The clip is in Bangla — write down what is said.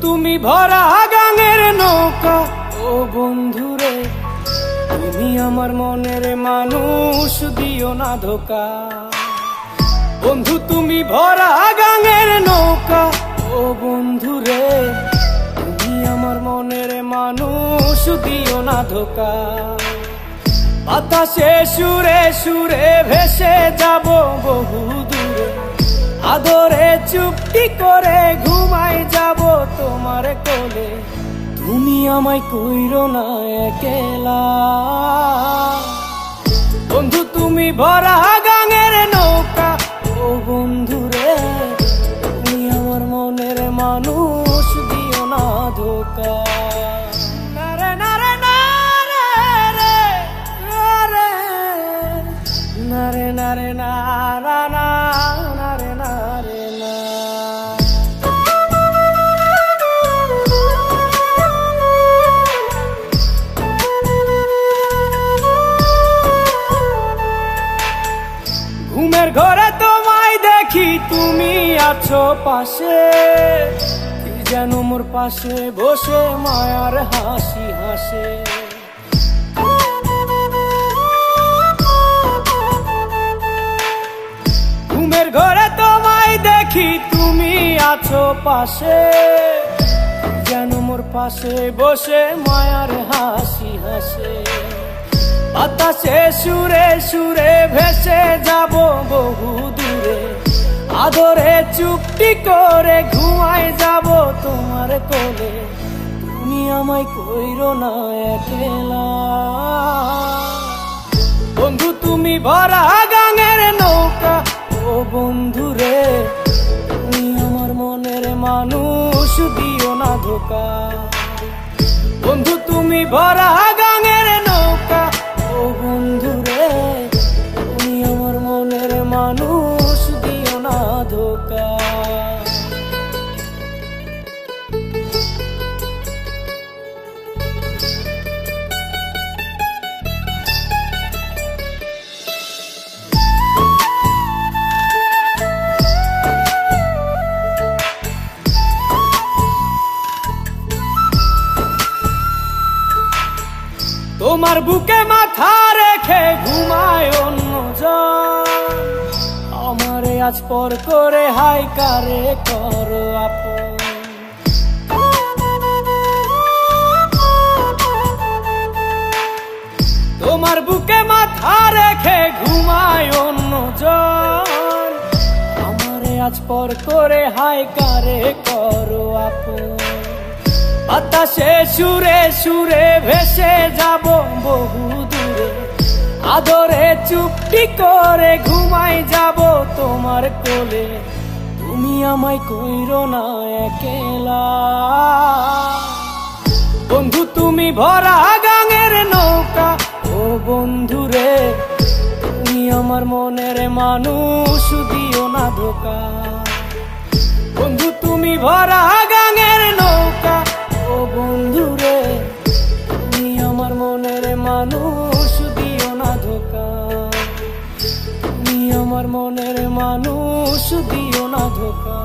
তুমি ভরা গাঙের নৌকা, ও বন্ধুরে তুমি আমার মনের মানুষ, দিও না ধোকা। বন্ধু তুমি ভরা গাঙের নৌকা, ও বন্ধুরে তুমি আমার মনের মানুষ, দিও না ধোকা। বাতাসে সুরে সুরে ভেসে যাব বহু দূরে, আদরে চুপটি করে ঘুমাই যাব তোমার কোলে। তুমি আমায় কইরো না একলা, বন্ধু তুমি ভরা গাঙের নৌকা, ও বন্ধুরে তুমি আমার মনের মানুষ, দিও না ধোকা। নারে নারে নারে রে রে, নারে নারে নারা না, নারে নারে না। ঘুমের ঘরে তোমায় দেখি তুমি আছো পাশে, কি যেন মোর পাশে বসে মায়ার হাসি হাসে। ঘুমের ঘরে তোমায় দেখি তুমি আছো পাশে, কি যেন মোর পাশে বসে মায়ার হাসি হাসে। বাতাসে সুরে সুরে ভেসে যাব বহু দূরে, আদরে চুপটি করে ঘুমাই যাব তোমার কোলে। তুমি আমায় কইরো না একলা, বন্ধু তুমি ভরা গাঙের নৌকা, ও বন্ধুরে তুমি আমার মনের মানুষ, দিও না ধোকা। বন্ধু তুমি ভরা গাঙের নৌকা, ও বন্ধুরে তুমি আমার মনের মানুষ, দিও না ধোকা। তোমার বুকে মাথা রেখে ঘুমায় অন্যজন, আমারে আজ পর করে হাই কারে করো আপন। তোমার বুকে মাথা রেখে ঘুমায় অন্যজন, আমারে আজ পর করে হাই কারে করো আপন। বাতাসে সুরে সুরে ভেসে যাব বহু দূরে, আদরে চুপটি করে ঘুমাই যাব তোমার কোলে। তুমি আমায় কইরো না একলা, বন্ধু তুমি ভরা গাঙের নৌকা, ও বন্ধুরে তুমি আমার মনের মানুষ, দিও না ধোকা। বন্ধু তুমি ভরা গাঙের নৌকা, ও বন্ধুরে তুমি আমার মনের মানুষ, দিও না ধোকা। তুমি আমার মনের মানুষ, দিও না ধোকা।